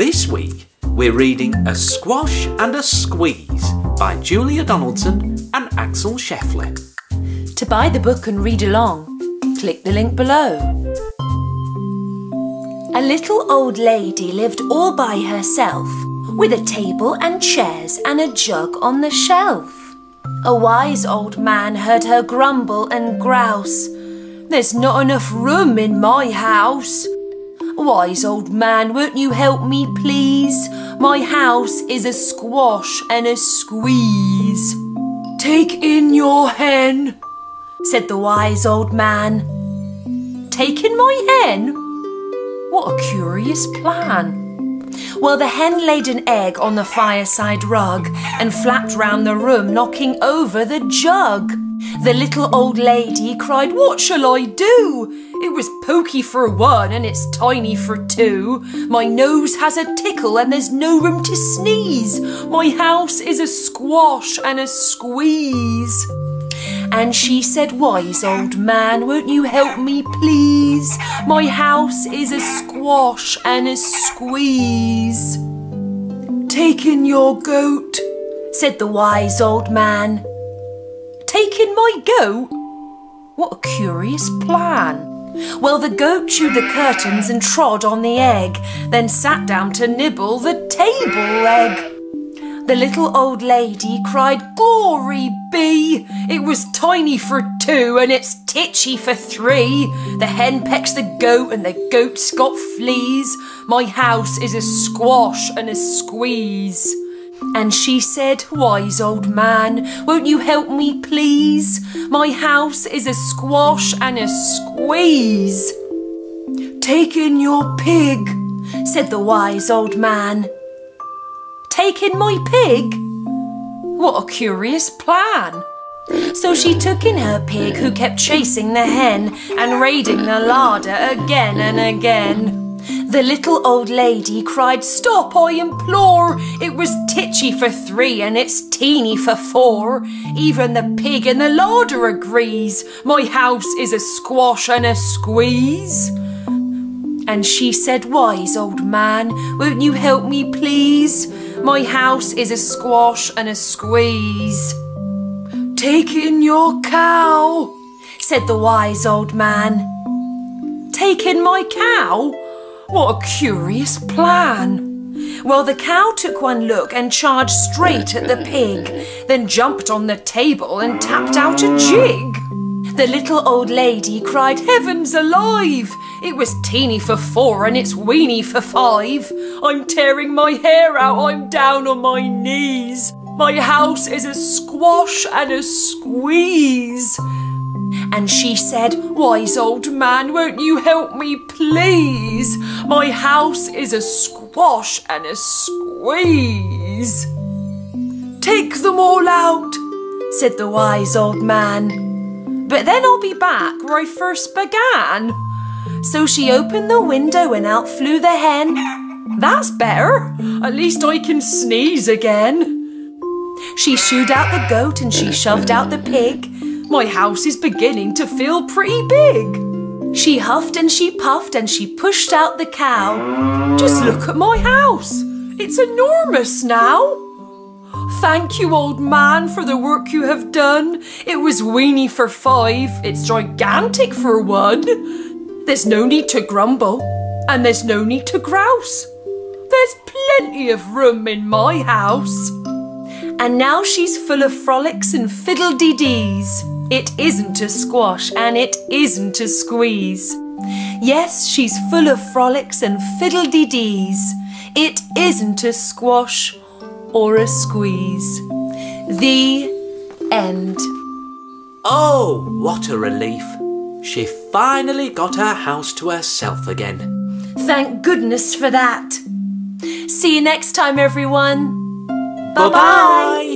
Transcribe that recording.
This week we're reading A Squash and a Squeeze by Julia Donaldson and Axel Scheffler. To buy the book and read along, click the link below. A little old lady lived all by herself, with a table and chairs and a jug on the shelf. A wise old man heard her grumble and grouse, "There's not enough room in my house." "Wise old man, won't you help me please? My house is a squash and a squeeze." "Take in your hen," said the wise old man. "Take in my hen? What a curious plan." Well, the hen laid an egg on the fireside rug and flapped round the room, knocking over the jug. The little old lady cried, "What shall I do? It was pokey for one and it's tiny for two. My nose has a tickle and there's no room to sneeze. My house is a squash and a squeeze." And she said, "Wise old man, won't you help me please? My house is a squash and a squeeze." "Take in your goat," said the wise old man. "Take in my goat? What a curious plan." Well, the goat chewed the curtains and trod on the egg, then sat down to nibble the table leg. The little old lady cried, "Glory be! It was tiny for two and it's titchy for three. The hen pecks the goat and the goat's got fleas. My house is a squash and a squeeze." And she said, "Wise old man, won't you help me please? My house is a squash and a squeeze." "Take in your pig," said the wise old man. "Take in my pig? What a curious plan." So she took in her pig, who kept chasing the hen and raiding the larder again and again. The little old lady cried, "Stop, I implore! It was titchy for three and it's teeny for four. Even the pig in the larder agrees. My house is a squash and a squeeze." And she said, "Wise old man, won't you help me please? My house is a squash and a squeeze." "Take in your cow," said the wise old man. "Take in my cow? What a curious plan." Well, the cow took one look and charged straight at the pig, then jumped on the table and tapped out a jig. The little old lady cried, "Heavens alive! It was teeny for four and it's weeny for five. I'm tearing my hair out, I'm down on my knees. My house is a squash and a squeeze." And she said, "Wise old man, won't you help me please? My house is a squash and a squeeze." "Take them all out," said the wise old man. "But then I'll be back where I first began." So she opened the window and out flew the hen. "That's better. At least I can sneeze again." She shooed out the goat and she shoved out the pig. "My house is beginning to feel pretty big." She huffed and she puffed and she pushed out the cow. "Just look at my house. It's enormous now." "Thank you, old man, for the work you have done. It was weeny for five. It's gigantic for one. There's no need to grumble and there's no need to grouse. There's plenty of room in my house." And now she's full of frolics and fiddle-dee-dees. It isn't a squash and it isn't a squeeze. Yes, she's full of frolics and fiddle-dee-dees. It isn't a squash or a squeeze. The end. Oh, what a relief. She finally got her house to herself again. Thank goodness for that. See you next time, everyone. Bye-bye. Bye-bye.